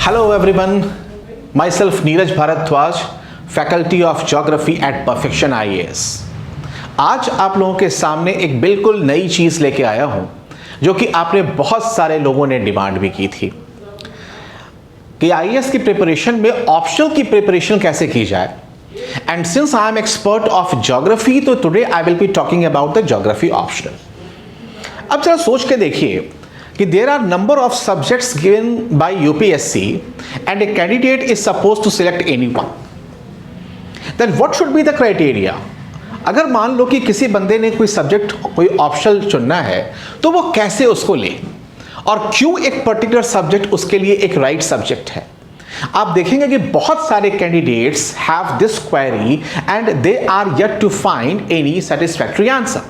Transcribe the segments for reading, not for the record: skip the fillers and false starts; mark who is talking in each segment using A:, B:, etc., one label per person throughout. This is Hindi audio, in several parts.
A: Hello everyone, myself Neeraj Bharadwaj, Faculty of Geography at Perfection IAS। आज आप लोगों के सामने एक बिल्कुल नई चीज़ लेके आया हूँ जो कि आपने बहुत सारे लोगों ने डिमांड भी की थी कि IAS की प्रिपरेशन में ऑप्शनल की प्रिपरेशन कैसे की जाए। And since I am expert of geography तो today I will be talking about the geography optional. अब जरा सोच के देखिए कि there are number of subjects given by UPSC and a candidate is supposed to select any one. Then what should be the criteria? अगर मान लो कि किसी बंदे ने कोई सब्जेक्ट कोई ऑप्शनल चुनना है तो वो कैसे उसको ले और क्यों एक पर्टिकुलर सब्जेक्ट उसके लिए एक राइट सब्जेक्ट है। आप देखेंगे कि बहुत सारे candidates have this query and they are yet to find any satisfactory answer.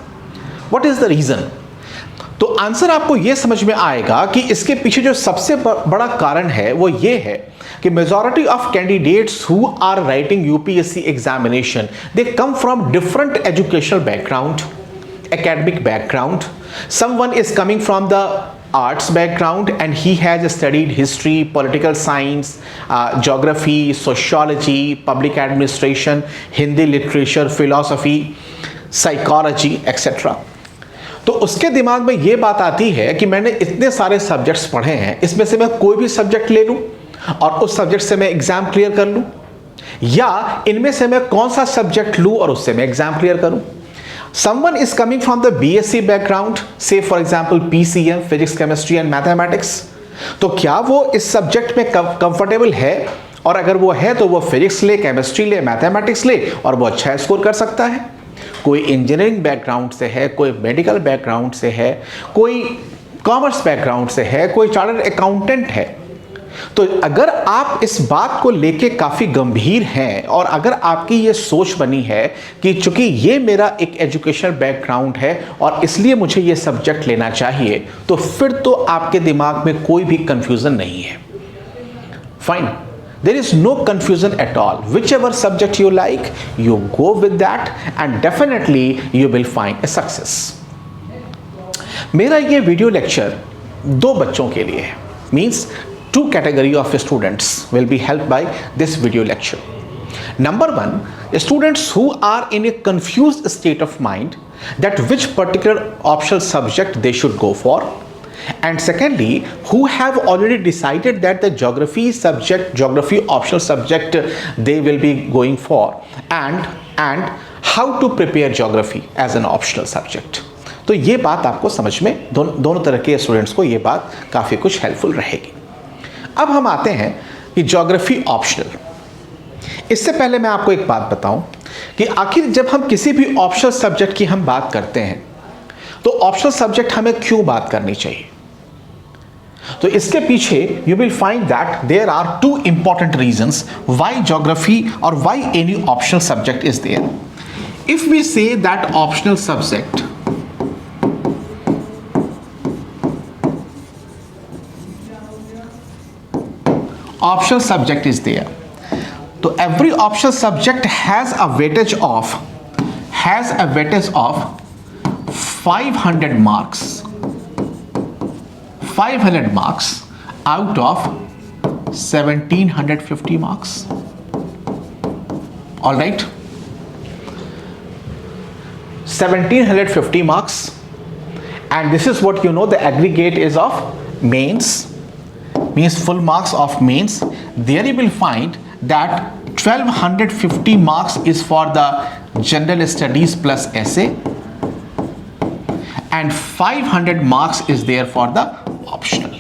A: What is the reason? तो आंसर आपको यह समझ में आएगा कि इसके पीछे जो सबसे बड़ा कारण है वो ये है कि majority of candidates who are writing UPSC examination they come from different educational background, academic background. Someone is coming from the arts background and he has studied history, political science, geography, sociology, public administration, Hindi literature, philosophy, psychology, etc. तो उसके दिमाग में ये बात आती है कि मैंने इतने सारे सब्जेक्ट्स पढ़े हैं, इसमें से मैं कोई भी सब्जेक्ट ले लूं और उस सब्जेक्ट से मैं एग्जाम क्लियर कर लूं, या इनमें से मैं कौन सा सब्जेक्ट लूं और उससे मैं एग्जाम क्लियर करूं। Someone is coming from the BSc background, say for example PCM, Physics, Chemistry and Mathematics, तो क्या वो इस सब्जेक्ट में कंफर्टेबल है? और अगर वो है तो वो फिजिक्स ले, केमिस्ट्री ले, मैथमेटिक्स ले और वो अच्छा स्कोर कर सकता है। कोई इंजीनियरिंग बैकग्राउंड से है, कोई मेडिकल बैकग्राउंड से है, कोई कॉमर्स बैकग्राउंड से है, कोई चार्टर्ड अकाउंटेंट है। तो अगर आप इस बात को लेके काफ़ी गंभीर हैं और अगर आपकी ये सोच बनी है कि चूंकि ये मेरा एक एजुकेशनल बैकग्राउंड है और इसलिए मुझे ये सब्जेक्ट लेना चाहिए, तो फिर तो आपके दिमाग में कोई भी कंफ्यूजन नहीं है। Fine, there is no confusion at all. Whichever subject you like, you go with that and definitely you will find a success. मेरा ये वीडियो लेक्चर दो बच्चों के लिए है, means two category of students will be helped by this video lecture. Number one, students who are in a confused state of mind that which particular optional subject they should go for. And secondly, who have already decided that the geography optional subject they will be going for and how to prepare geography as an optional subject. तो ये बात आपको समझ में दोनों तरह के स्टूडेंट्स को ये बात काफ़ी कुछ हेल्पफुल रहेगी। अब हम आते हैं कि ज्योग्राफी ऑप्शनल। इससे पहले मैं आपको एक बात बताऊं कि आखिर जब हम किसी भी ऑप्शनल सब्जेक्ट की हम बात करते हैं तो ऑप्शनल सब्जेक्ट हमें क्यों बात करनी चाहिए। तो इसके पीछे you will find that there are two important reasons why geography और why any optional subject is there. If we say that optional subject is there, तो every optional subject has a weightage of 500 marks out of 1750 marks. All right, 1750 marks, and this is what you know the aggregate is of mains, means full marks of mains. There you will find that 1250 marks is for the general studies plus essay and 500 marks is there for the optional.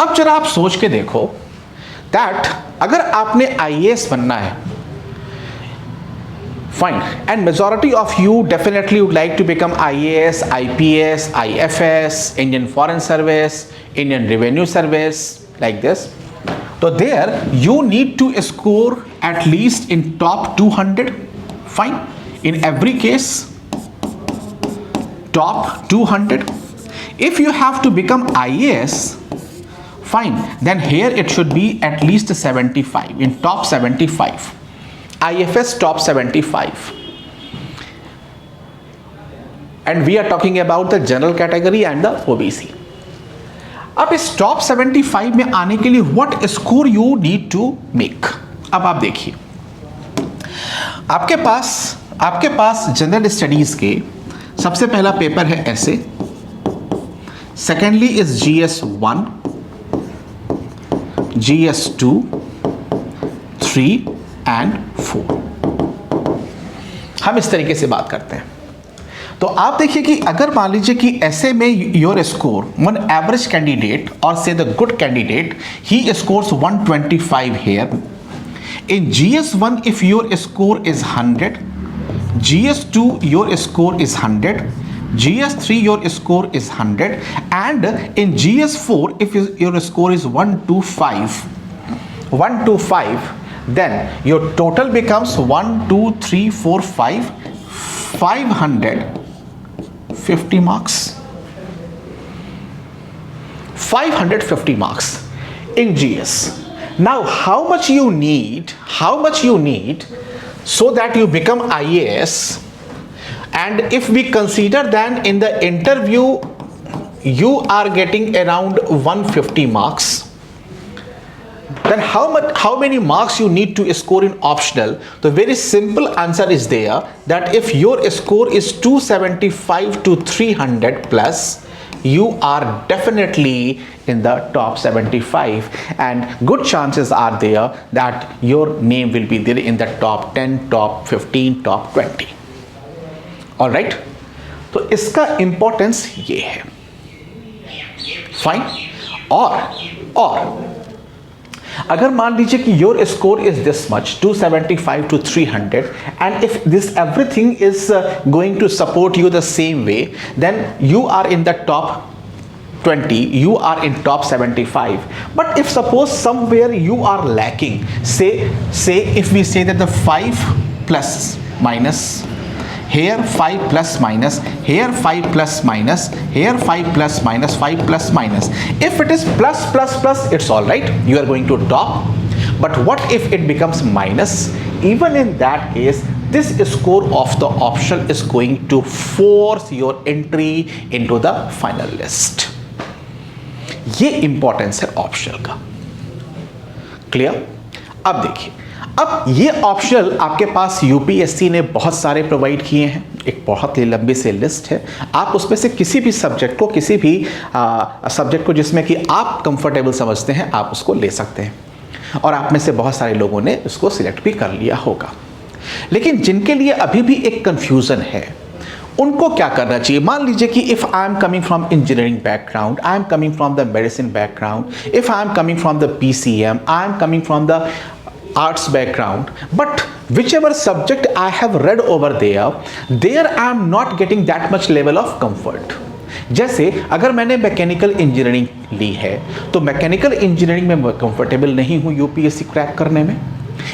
A: अब जरा आप सोच के देखो दैट अगर आपने IAS बनना है, fine, and majority of you definitely would like to become IAS, IPS, IFS, Indian foreign service, Indian revenue service, like this. तो there you need to score at least in top 200, fine, in every case top 200. If you have to become IAS, fine, then here it should be at least 75, in top 75, IFS top 75. And we are talking about the general category and the OBC. अब इस टॉप 75 में आने के लिए what score you need to make. अब आप देखिए, आपके पास जनरल स्टडीज के सबसे पहला पेपर है ऐसे, secondly is GS1, GS2, 3 and 4। हम इस तरीके से बात करते हैं। तो आप देखिए कि अगर मान लीजिए कि ऐसे में your score, one average candidate और से the good candidate, he scores 125 here. In GS1 if your score is 100, GS2 your score is 100, GS3 your score is 100, and in GS4 if your score is 125, then your total becomes 1 2 3 4 5 550 marks. 550 marks in GS. Now how much you need so that you become IAS, and if we consider then in the interview you are getting around 150 marks, then how many marks you need to score in optional? The very simple answer is there, that if your score is 275 to 300 plus, you are definitely in the top 75, and good chances are there that your name will be there in the top 10, top 15, top 20. All right, तो इसका इंपॉर्टेंस ये है। फाइन। और अगर मान लीजिए कि your score is this much, 275 to 300, and if this everything is going to support you the same way, then you are in the top 20, you are in top 75. But if suppose somewhere you are lacking, say if we say that the 5 plus minus, here 5 plus minus, here 5 plus minus, here 5 plus minus, 5 plus minus, if it is plus plus plus, it's all right, you are going to top. But what if it becomes minus? Even in that case, this score of the optional is going to force your entry into the final list. ये इंपॉर्टेंस है ऑप्शनल का। क्लियर? अब देखिए, अब ये ऑप्शनल आपके पास यूपीएससी ने बहुत सारे प्रोवाइड किए हैं, एक बहुत ही लंबी से लिस्ट है। आप उसमें से किसी भी सब्जेक्ट को जिसमें कि आप कंफर्टेबल समझते हैं, आप उसको ले सकते हैं, और आप में से बहुत सारे लोगों ने उसको सिलेक्ट भी कर लिया होगा। लेकिन जिनके लिए अभी भी एक कंफ्यूजन है, उनको क्या करना चाहिए? मान लीजिए कि if I am coming from engineering background, I am coming from the medicine background, if I am coming from the PCM, I am coming from the arts background, but whichever subject I have read over there I am not getting that much level of comfort. जैसे अगर मैंने मैकेनिकल इंजीनियरिंग ली है, तो मैकेनिकल इंजीनियरिंग में मैं कंफर्टेबल नहीं हूँ यूपीएससी क्रैक करने में,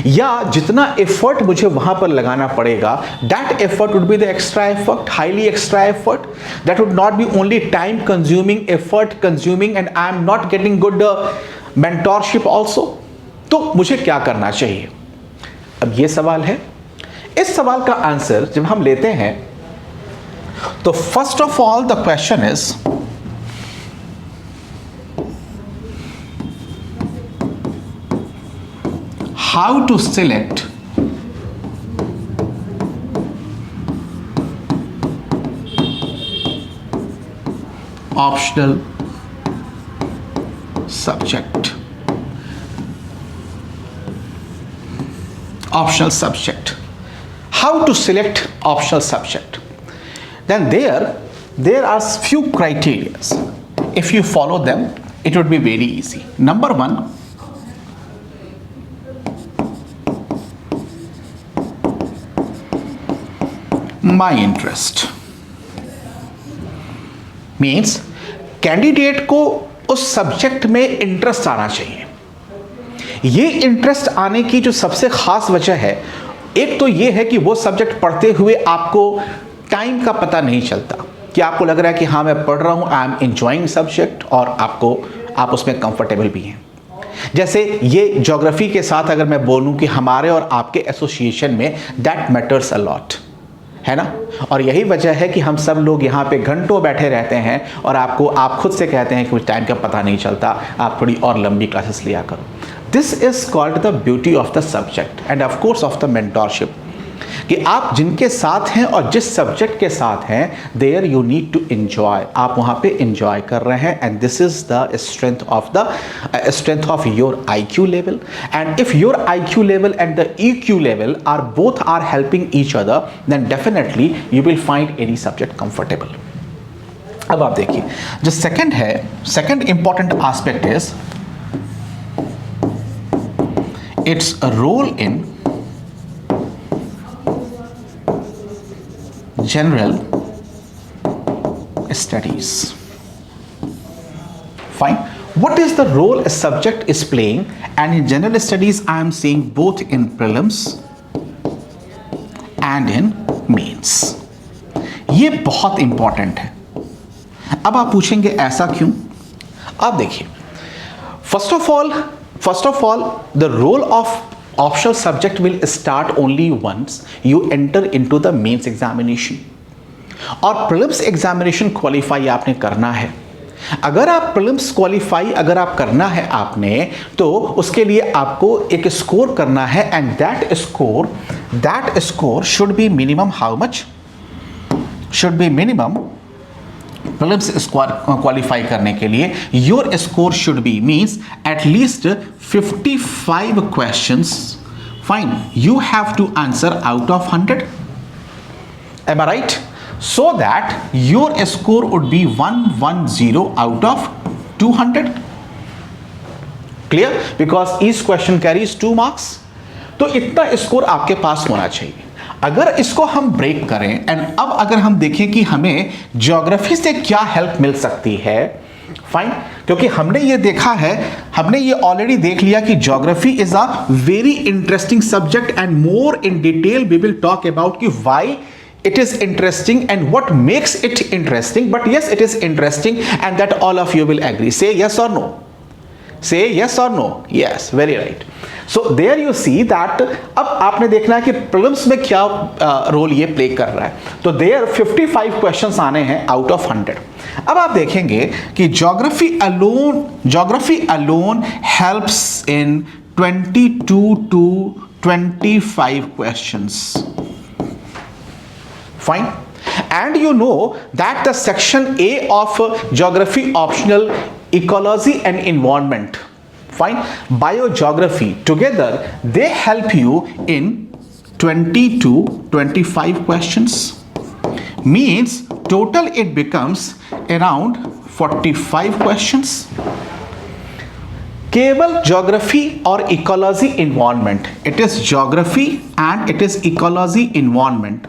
A: या जितना एफर्ट मुझे वहां पर लगाना पड़ेगा, that effort would be the extra effort, highly extra effort, that would not be only time consuming, effort consuming, and I am not getting good mentorship also. तो मुझे क्या करना चाहिए? अब ये सवाल है। इस सवाल का आंसर जब हम लेते हैं, तो first of all the question is, how to select optional subject. Optional subject. How to select optional subject? Then there are few criteria. If you follow them, it would be very easy. Number one, my interest means candidate को उस सब्जेक्ट में इंटरेस्ट आना चाहिए। ये इंटरेस्ट आने की जो सबसे खास वजह है, एक तो ये है कि वो सब्जेक्ट पढ़ते हुए आपको टाइम का पता नहीं चलता, कि आपको लग रहा है कि हाँ मैं पढ़ रहा हूँ, आई एम एंजॉइंग सब्जेक्ट, और आप उसमें कंफर्टेबल भी हैं। जैसे ये ज्योग्राफी के साथ अगर मैं बोलूँ कि हमारे और आपके एसोसिएशन में दैट मैटर्स अ लॉट, है ना। और यही वजह है कि हम सब लोग यहाँ पे घंटों बैठे रहते हैं और आप खुद से कहते हैं कि कुछ टाइम का पता नहीं चलता, आप थोड़ी और लंबी क्लासेस लिया करो। This is called the beauty of the subject end of course of the mentorship, कि आप जिनके साथ हैं और जिस सब्जेक्ट के साथ हैं, there you need to enjoy, आप वहाँ पे एंजॉय कर रहे हैं, and this is the strength of your IQ level. And if your IQ level and the EQ level are both are helping each other, then definitely you will find any subject comfortable. अब आप देखिए, जो second important aspect is its role in general studies. Fine. What is the role a subject is playing? And in general studies, I am saying both in prelims and in mains. ये बहुत इंपॉर्टेंट है। अब आप पूछेंगे ऐसा क्यों? आप देखिए, first of all, the role of optional subject will start only once you enter into the mains examination, और prelims examination qualify आपने करना है। अगर आप prelims qualify अगर आप करना है आपने, तो उसके लिए आपको एक स्कोर करना है, and that score should be minimum how much? Should be minimum, prelims qualify करने के लिए your score should be means at least 55 questions. Fine, you have to answer out of 100. Am I right? So that your score would be 110 out of 200. Clear? Because each question carries 2 marks. तो इतना स्कोर आपके पास होना चाहिए। अगर इसको हम ब्रेक करें एंड अब अगर हम देखें कि हमें ज्योग्राफी से क्या हेल्प मिल सकती है, फाइन, क्योंकि हमने ये देखा है, हमने ये ऑलरेडी देख लिया कि geography is a very interesting subject and more in detail we will talk about कि why it is interesting and what makes it interesting. But yes, it is interesting, and that all of you will agree. Say yes or no. Say yes or no. Yes, very right. So there you see that अब आपने देखना है कि prelims में क्या रोल ये प्ले कर रहा है। तो there 55 क्वेश्चंस आने हैं आउट ऑफ 100। अब आप देखेंगे कि geography alone helps in 22 to 25 questions. Fine. And you know that the section A of geography optional, ecology and environment, fine, biogeography, together they help you in 20 to 25 questions. Means total it becomes around 45 questions. केवल ज्योग्राफी और ecology environment, it is geography and it is ecology environment,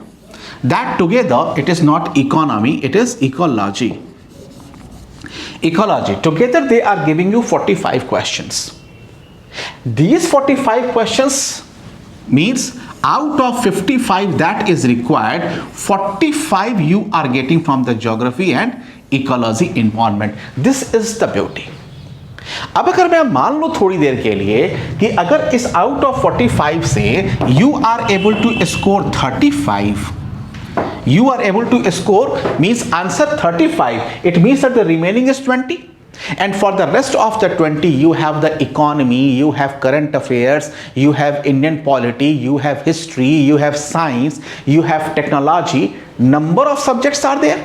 A: that together it is not economy, it is ecology together they are giving you 45 questions. These 45 questions means out of 55 that is required, 45 you are getting from the geography and ecology environment. This is the beauty. अब अगर मैं मान लो थोड़ी देर के लिए कि अगर इस आउट ऑफ 45 से you are able to score 35, you are able to score means answer 35, it means that the remaining is 20, and for the rest of the 20 you have the economy, you have current affairs, you have Indian polity, you have history, you have science, you have technology, number of subjects are there.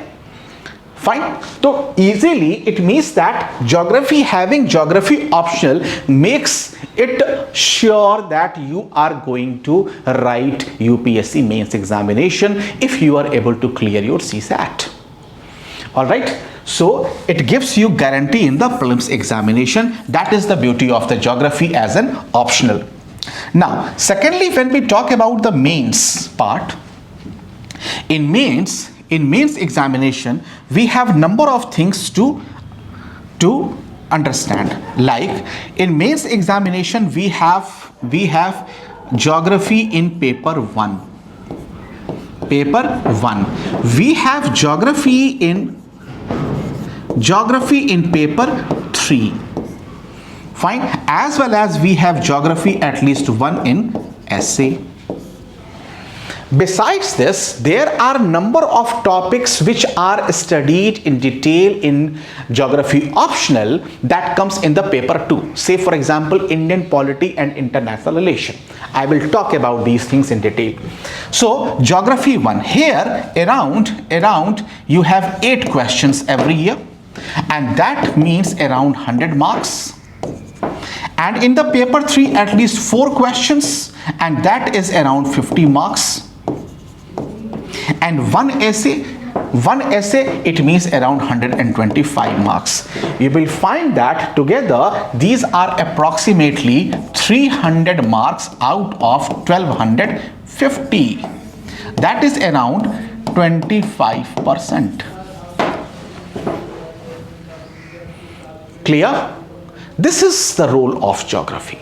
A: Fine. So easily it means that geography, having geography optional makes it sure that you are going to write UPSC mains examination if you are able to clear your CSAT. All right. So it gives you guarantee in the prelims examination. That is the beauty of the geography as an optional. Now, secondly, when we talk about the mains part, in mains examination we have number of things to understand. Like in mains examination we have geography in paper 1, we have geography in paper 3, fine, as well as we have geography at least one in essay. Besides this, there are number of topics which are studied in detail in geography optional that comes in the paper 2. Say for example, Indian polity and international relation. I will talk about these things in detail. So geography 1, here around you have 8 questions every year, and that means around 100 marks. And in the paper 3, at least 4 questions, and that is around 50 marks. And one essay it means around 125 marks. You will find that together these are approximately 300 marks out of 1250. That is around 25%. Clear? This is the role of geography.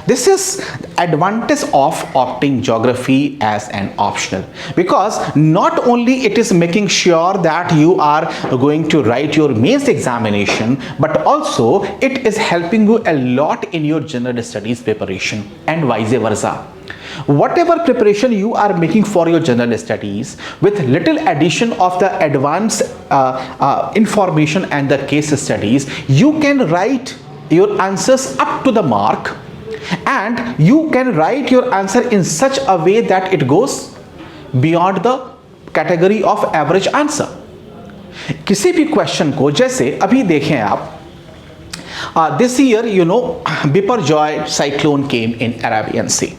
A: This is advantage of opting geography as an optional, because not only it is making sure that you are going to write your mains examination, but also it is helping you a lot in your general studies preparation and vice versa. Whatever preparation you are making for your general studies, with little addition of the advanced information and the case studies, you can write your answers up to the mark, and you can write your answer in such a way that it goes beyond the category of average answer. किसी भी क्वेश्चन को, जैसे अभी देखें आप, this year you know Biparjoy cyclone came in Arabian Sea.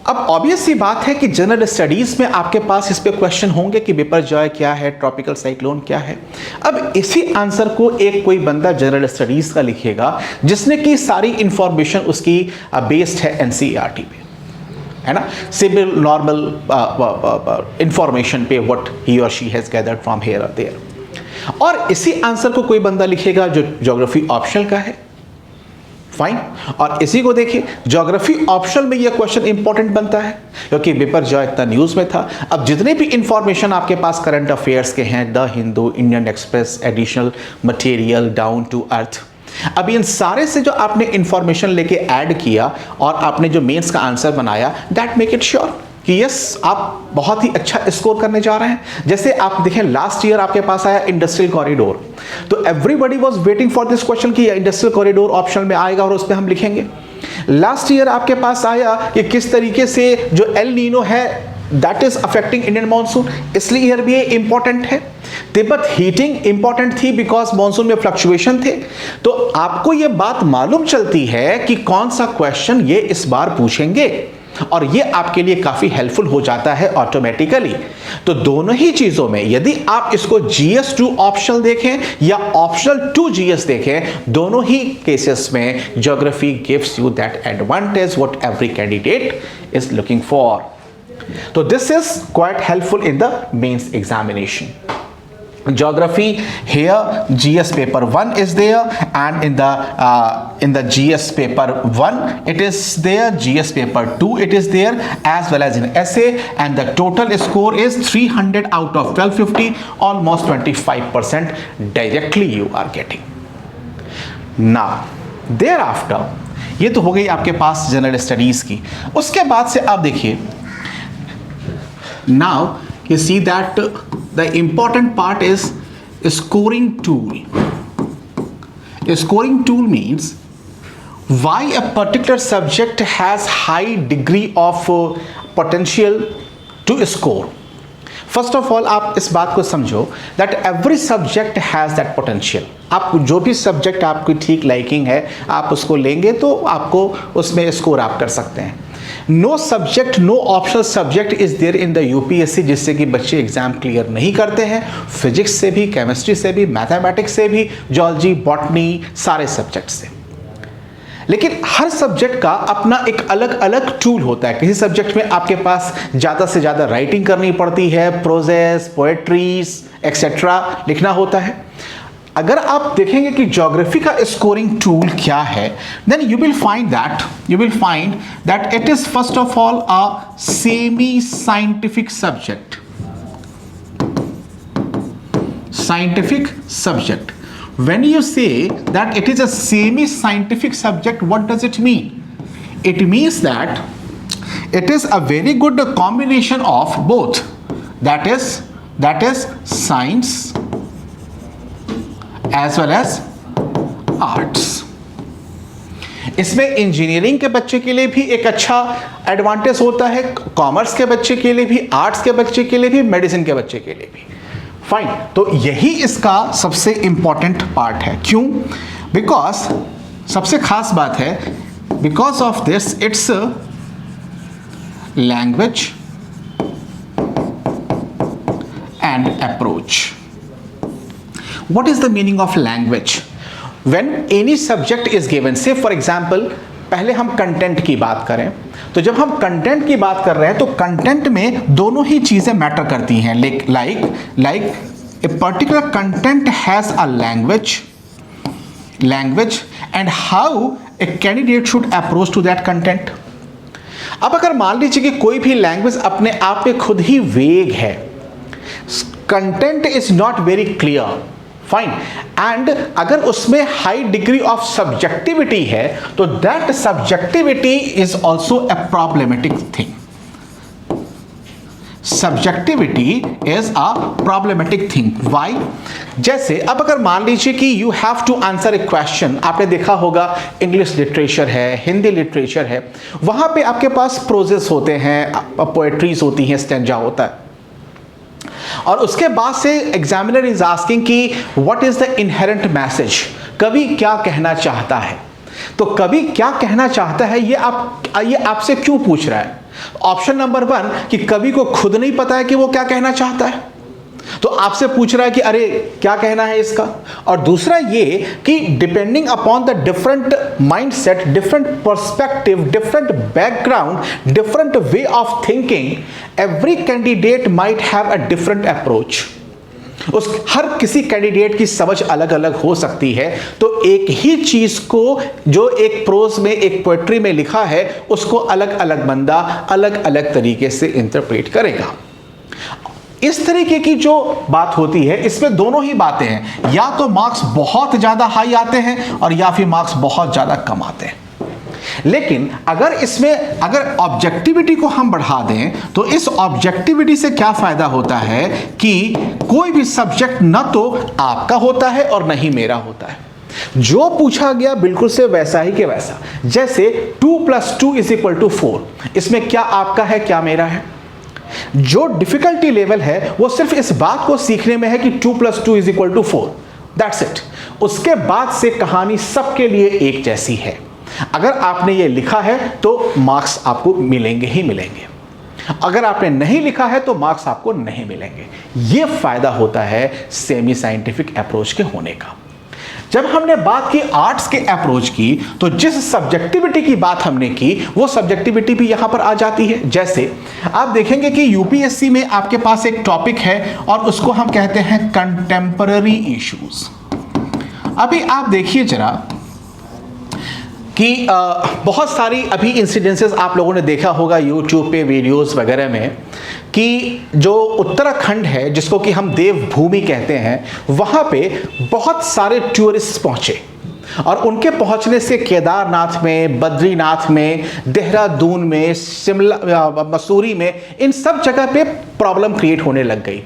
A: अब ऑब्वियस सी बात है कि जनरल स्टडीज में आपके पास इस पे क्वेश्चन होंगे कि बिपरजॉय क्या है, ट्रॉपिकल साइक्लोन क्या है। अब इसी आंसर को एक कोई बंदा जनरल स्टडीज का लिखेगा जिसने की सारी इंफॉर्मेशन उसकी बेस्ड है एनसीईआरटी पे, है ना, सिंपल नॉर्मल इंफॉर्मेशन पे व्हाट ही और she has gathered from here और देयर। और इसी आंसर को कोई बंदा लिखेगा जो ज्योग्राफी ऑप्शनल का है, फाइन। और इसी को देखिए, ज्योग्राफी ऑप्शनल में यह क्वेश्चन इंपॉर्टेंट बनता है क्योंकि बिपरजॉय इतना न्यूज में था। अब जितने भी इंफॉर्मेशन आपके पास करंट अफेयर्स के हैं, the Hindu, Indian Express, additional material, down to earth, अब इन सारे से जो आपने इंफॉर्मेशन लेके ऐड किया और आपने जो मेंस का आंसर बनाया, दैट मेक इट श्योर कि यस आप बहुत ही अच्छा स्कोर करने जा रहे हैं। जैसे आप देखें, लास्ट ईयर आपके पास आया इंडस्ट्रियल कॉरिडोर, तो everybody was waiting for this question कि इंडस्ट्रियल कॉरिडोर ऑप्शन में आएगा और उस पर हम लिखेंगे। लास्ट ईयर आपके पास आया कि किस तरीके से जो एल नीनो है that is affecting Indian monsoon, इसलिए ईयर भी इंपॉर्टेंट है। तिब्बत हीटिंग इंपॉर्टेंट थी बिकॉज मॉनसून में फ्लक्चुएशन थे। तो आपको यह बात मालूम चलती है कि कौन सा क्वेश्चन ये इस बार पूछेंगे, और ये आपके लिए काफी हेल्पफुल हो जाता है ऑटोमेटिकली। तो दोनों ही चीजों में यदि आप इसको GS2 ऑप्शनल देखें या ऑप्शनल टू GS देखें, दोनों ही केसेस में geography gives you that advantage what every candidate is looking for. तो this is quite helpful in the mains examination. Geography here, GS paper 1 is there, and in the GS paper 1 it is there, GS paper 2 it is there, as well as in essay, and the total score is 300 out of 1250, almost 25% directly you are getting. Now thereafter, ये तो हो गई आपके पास जनरल स्टडीज की। उसके बाद से आप देखिए, now you see that the important part is scoring tool. A scoring tool means why a particular subject has high degree of potential to score. First of all, आप इस बात को समझो that every subject has that potential. आप जो भी सब्जेक्ट आपकी ठीक लाइकिंग है, आप उसको लेंगे तो आपको उसमें स्कोर आप कर सकते हैं। No subject, no optional subject is there in the UPSC जिससे कि बच्चे एग्जाम क्लियर नहीं करते हैं। फिजिक्स से भी, केमिस्ट्री से भी, मैथमेटिक्स से भी, जियोलॉजी, बॉटनी, सारे सब्जेक्ट से। लेकिन हर सब्जेक्ट का अपना एक अलग अलग टूल होता है। किसी सब्जेक्ट में आपके पास ज़्यादा से ज़्यादा राइटिंग करनी पड़ती है, प्रोजेस, पोएट्रीज एक्सेट्रा लिखना होता है। अगर आप देखेंगे कि ज्योग्राफी का स्कोरिंग टूल क्या है, then you will find that it is first of all a semi scientific subject. Scientific subject, when you say that it is a semi scientific subject, what does it mean? It means that It is a very good combination of both. That is science as well as arts. इसमें इंजीनियरिंग के बच्चे के लिए भी एक अच्छा एडवांटेज होता है, कॉमर्स के बच्चे के लिए भी, आर्ट्स के बच्चे के लिए भी, मेडिसिन के बच्चे के लिए भी. फाइन. तो यही इसका सबसे इंपॉर्टेंट पार्ट है. क्यों? बिकॉज सबसे खास बात है, because of this it's language and approach. What is the meaning of language? When any subject is given, say for example, पहले हम कंटेंट की बात करें, तो जब हम कंटेंट की बात कर रहे हैं तो कंटेंट में दोनों ही चीज़ें मैटर करती हैं. like a particular content has a language and how a candidate should approach to that content. अब अगर मान लीजिए कि कोई भी लैंग्वेज अपने आप में खुद ही वेग है, content is not very clear, fine, and अगर उसमें हाई डिग्री ऑफ सब्जेक्टिविटी है तो that subjectivity is also a problematic thing. Subjectivity is a problematic thing. Why? जैसे अब अगर मान लीजिए कि you have to answer a question, आपने देखा होगा इंग्लिश लिटरेचर है, हिंदी लिटरेचर है, वहां पे आपके पास प्रोजेस होते हैं, पोएट्रीज होती हैं, स्टैंजा होता है, और उसके बाद से एग्जामिनर इज आस्किंग कि what is the inherent message, कवि क्या कहना चाहता है. तो कवि क्या कहना चाहता है ये आपसे क्यों पूछ रहा है? ऑप्शन नंबर 1 कि कवि को खुद नहीं पता है कि वो क्या कहना चाहता है, तो आपसे पूछ रहा है कि अरे क्या कहना है इसका. और दूसरा ये कि depending upon the different mindset, different perspective, different background, different way of thinking, every candidate might have a different approach. हर किसी कैंडिडेट की समझ अलग अलग हो सकती है. तो एक ही चीज को जो एक प्रोज में, एक पोएट्री में लिखा है, उसको अलग अलग बंदा अलग अलग तरीके से इंटरप्रेट करेगा. इस तरीके की जो बात होती है, इसमें दोनों ही बातें हैं, या तो मार्क्स बहुत ज्यादा हाई आते हैं और या फिर मार्क्स बहुत ज्यादा कम आते हैं. लेकिन अगर ऑब्जेक्टिविटी को हम बढ़ा दें तो इस ऑब्जेक्टिविटी से क्या फायदा होता है कि कोई भी सब्जेक्ट ना तो आपका होता है और न ही मेरा होता है. जो पूछा गया बिल्कुल से वैसा ही के वैसा. जैसे 2 + 2 = 4, इसमें क्या आपका है, क्या मेरा है. जो डिफिकल्टी लेवल है वो सिर्फ इस बात को सीखने में है कि 2 + 2 = 4. That's it. उसके बाद से कहानी सबके लिए एक जैसी है. अगर आपने ये लिखा है तो मार्क्स आपको मिलेंगे ही मिलेंगे, अगर आपने नहीं लिखा है तो मार्क्स आपको नहीं मिलेंगे. ये फायदा होता है सेमी साइंटिफिक अप्रोच के होने का. जब हमने बात की आर्ट्स के अप्रोच की, तो जिस सब्जेक्टिविटी की बात हमने की वो सब्जेक्टिविटी भी यहां पर आ जाती है. जैसे आप देखेंगे कि यूपीएससी में आपके पास एक टॉपिक है और उसको हम कहते हैं कंटेम्पररी इश्यूज. अभी आप देखिए जरा कि बहुत सारी अभी इंसिडेंसेस आप लोगों ने देखा होगा यूट्यूब पे वीडियोस वगैरह में कि जो उत्तराखंड है, जिसको कि हम देवभूमि कहते हैं, वहाँ पे बहुत सारे टूरिस्ट पहुँचे और उनके पहुँचने से केदारनाथ में, बद्रीनाथ में, देहरादून में, शिमला, मसूरी में, इन सब जगह पे प्रॉब्लम क्रिएट होने लग गई.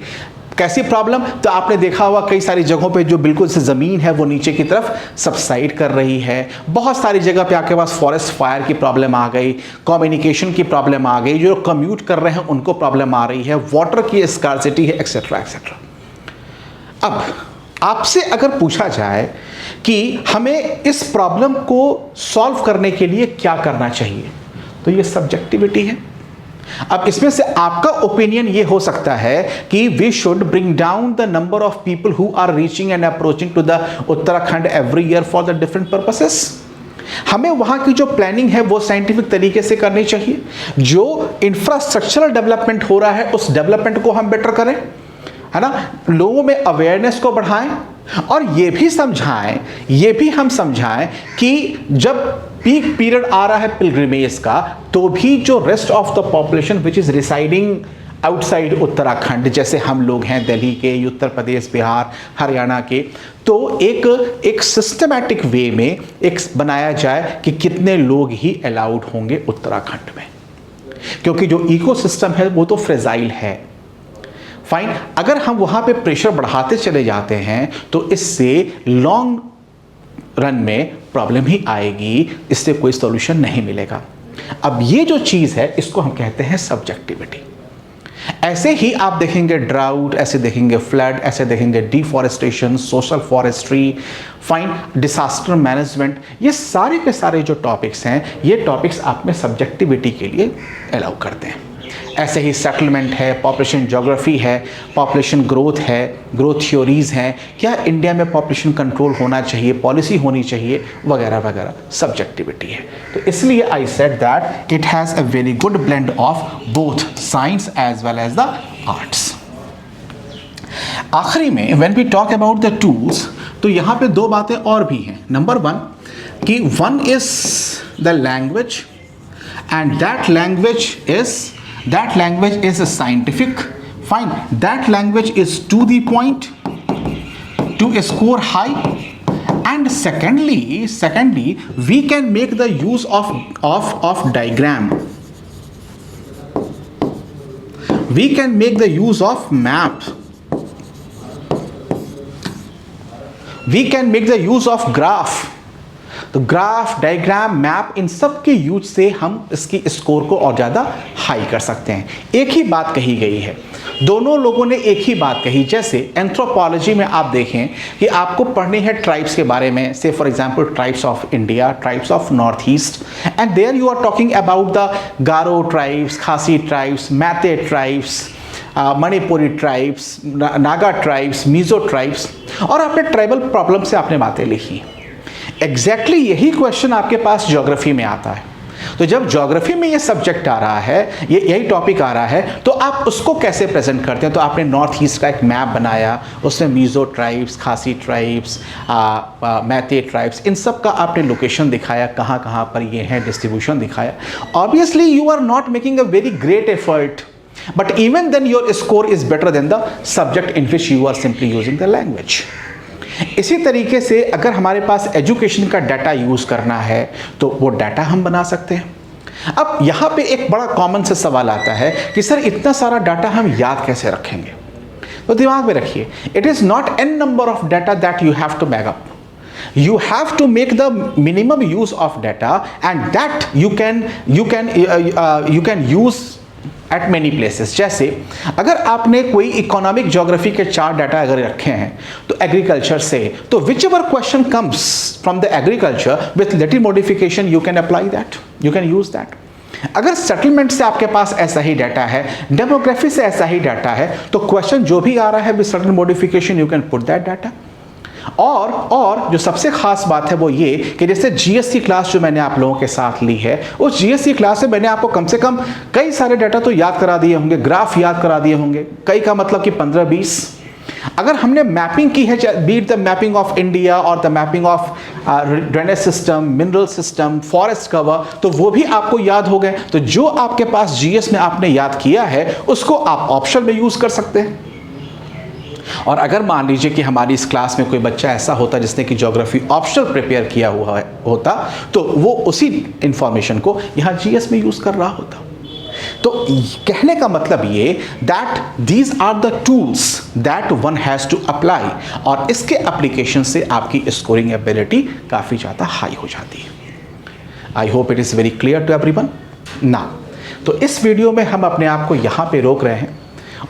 A: कैसी प्रॉब्लम? तो आपने देखा होगा कई सारी जगहों पे जो बिल्कुल से ज़मीन है वो नीचे की तरफ सबसाइड कर रही है. बहुत सारी जगह पे आपके पास फॉरेस्ट फायर की प्रॉब्लम आ गई, कम्युनिकेशन की प्रॉब्लम आ गई, जो कम्यूट कर रहे हैं उनको प्रॉब्लम आ रही है, वाटर की स्कार्सिटी है, एक्सेट्रा एक्सेट्रा. अब आपसे अगर पूछा जाए कि हमें इस प्रॉब्लम को सॉल्व करने के लिए क्या करना चाहिए, तो ये सब्जेक्टिविटी है. अब इसमें से आपका ओपिनियन ये हो सकता है कि we should bring down the number of people who are reaching and approaching to the Uttarakhand every year for the different purposes. हमें वहां की जो प्लानिंग है वो साइंटिफिक तरीके से करनी चाहिए. जो इंफ्रास्ट्रक्चरल डेवलपमेंट हो रहा है उस डेवलपमेंट को हम बेटर करें, है ना. लोगों में अवेयरनेस को बढ़ाएं और ये भी हम समझाएं कि जब पीक पीरियड आ रहा है पिलग्रिमेज का, तो भी जो rest of the population which is residing outside Uttarakhand, जैसे हम लोग हैं दिल्ली के, उत्तर प्रदेश, बिहार, हरियाणा के, तो एक सिस्टमैटिक वे में एक बनाया जाए कि कितने लोग ही अलाउड होंगे उत्तराखंड में. क्योंकि जो इकोसिस्टम है वो तो फ्रेजाइल है। फाइन, अगर हम वहाँ पे प्रेशर बढ़ाते चले जाते हैं तो इससे लॉन्ग रन में प्रॉब्लम ही आएगी, इससे कोई सॉल्यूशन नहीं मिलेगा। अब ये जो चीज़ है इसको हम कहते हैं सब्जेक्टिविटी। ऐसे ही आप देखेंगे ड्राउट, ऐसे देखेंगे फ्लड, ऐसे देखेंगे deforestation, social forestry, fine, disaster management, ये सारे के सारे जो टॉपिक्स हैं ये टॉपिक्स आप में सब्जेक्टिविटी के लिए अलाउ करते हैं। ऐसे ही सेटलमेंट है, पॉपुलेशन ज्योग्राफी है, पॉपुलेशन ग्रोथ है, ग्रोथ थ्योरीज़ हैं, क्या इंडिया में पॉपुलेशन कंट्रोल होना चाहिए, पॉलिसी होनी चाहिए, वगैरह वगैरह, सब्जेक्टिविटी है। तो इसलिए I said that it has a very good blend of both science as well as the arts. आखिरी में when we talk about the tools, तो यहाँ पे दो बातें और भी हैं। नंबर वन कि one is the language and that language is a scientific, fine, that language is to the point, to score high, and secondly we can make the use of diagram, we can make the use of map, we can make the use of graph। तो ग्राफ, डायग्राम, मैप, इन सब के यूज से हम इसकी स्कोर को और ज़्यादा हाई कर सकते हैं। एक ही बात कही गई है, दोनों लोगों ने एक ही बात कही। जैसे एंथ्रोपोलॉजी में आप देखें कि आपको पढ़नी है ट्राइब्स के बारे में, say for example tribes of India, tribes of north east, and there you are talking about the Garo tribes, Khasi tribes, Meitei tribes, Manipuri tribes, Naga tribes, Mizo tribes, और आपने ट्राइबल प्रॉब्लम से आपने बातें लिखी। एग्जैक्टली यही क्वेश्चन आपके पास ज्योग्राफी में आता है। तो जब ज्योग्राफी में ये सब्जेक्ट आ रहा है, ये यही टॉपिक आ रहा है, तो आप उसको कैसे प्रेजेंट करते हैं? तो आपने नॉर्थ ईस्ट का एक मैप बनाया, उसमें Mizo tribes, Khasi tribes, Meitei tribes, इन सब का आपने लोकेशन दिखाया, कहाँ कहाँ पर ये है, डिस्ट्रीब्यूशन दिखाया। Obviously you are not making a very great effort, but even then your score is better than the subject in which you are simply using the language. इसी तरीके से अगर हमारे पास एजुकेशन का डाटा यूज़ करना है तो वो डाटा हम बना सकते हैं। अब यहाँ पे एक बड़ा कॉमन सा सवाल आता है कि सर इतना सारा डाटा हम याद कैसे रखेंगे? तो दिमाग में रखिए, it is not an number of data that you have to back up, you have to make the minimum use of data, and that you can use at many places। जैसे अगर आपने कोई इकोनॉमिक ज्योग्राफी के 4 डाटा अगर रखे हैं तो एग्रीकल्चर से, तो which ever question comes from the agriculture with little modification you can apply that, you can use that. अगर सेटलमेंट से आपके पास ऐसा ही डाटा है, डेमोग्राफी से ऐसा ही डाटा है, तो क्वेश्चन जो भी आ रहा है with certain modification you can put that data. और जो सबसे खास बात है वो ये कि जैसे जीएस की क्लास जो मैंने आप लोगों के साथ ली है, उस जीएस की क्लास में मैंने आपको कम से कम कई सारे डाटा तो याद करा दिए होंगे, ग्राफ याद करा दिए होंगे, कई का मतलब कि 15-20। अगर हमने मैपिंग की है, be it the mapping of India और the mapping of drainage system, mineral system, forest cover, तो वो भी आपको याद हो गए। तो जो आपके पास जीएस में आपने याद किया है उसको आप ऑप्शन में यूज कर सकते हैं। और अगर मान लीजिए कि हमारी इस क्लास में कोई बच्चा ऐसा होता जिसने कि ज्योग्राफी ऑप्शनल प्रिपेयर किया हुआ होता, तो वो उसी इंफॉर्मेशन को यहाँ जीएस में यूज कर रहा होता। तो कहने का मतलब ये that these are the tools that one has to apply, और इसके एप्लीकेशन से आपकी स्कोरिंग एबिलिटी काफ़ी ज़्यादा हाई हो जाती है। I hope it is very clear to everyone ना। तो इस वीडियो में हम अपने आप को यहाँ पे रोक रहे हैं,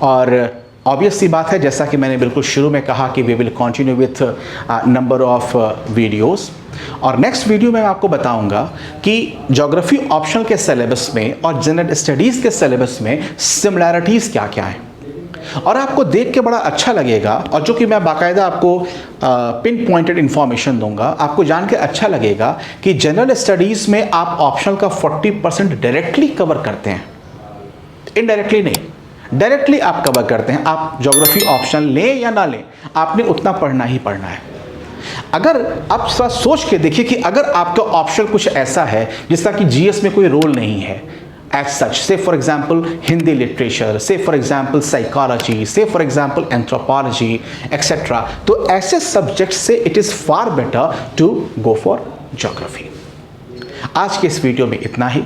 A: और ऑब्वियस सी बात है, जैसा कि मैंने बिल्कुल शुरू में कहा कि we will continue with number of videos, और नेक्स्ट वीडियो में मैं आपको बताऊंगा कि ज्योग्राफी ऑप्शनल के सिलेबस में और जनरल स्टडीज़ के सिलेबस में सिमिलैरिटीज़ क्या क्या हैं, और आपको देख के बड़ा अच्छा लगेगा, और जो कि मैं बाकायदा आपको पिन पॉइंटेड इन्फॉर्मेशन दूंगा, आपको जान के अच्छा लगेगा कि जनरल स्टडीज़ में आप ऑप्शनल का 40% डायरेक्टली कवर करते हैं, इनडायरेक्टली नहीं, डायरेक्टली आप कवर करते हैं। आप ज्योग्राफी ऑप्शन लें या ना लें, आपने उतना पढ़ना ही पढ़ना है। अगर आप थोड़ा सोच के देखिए कि अगर आपका ऑप्शन कुछ ऐसा है जिसका कि जीएस में कोई रोल नहीं है as such, say for example Hindi literature, say for example psychology, say for example anthropology etcetera, तो ऐसे सब्जेक्ट से it is far better to go for geography. आज के इस वीडियो में इतना ही।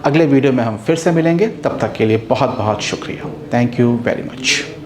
A: अगले वीडियो में हम फिर से मिलेंगे, तब तक के लिए बहुत बहुत शुक्रिया। Thank you very much.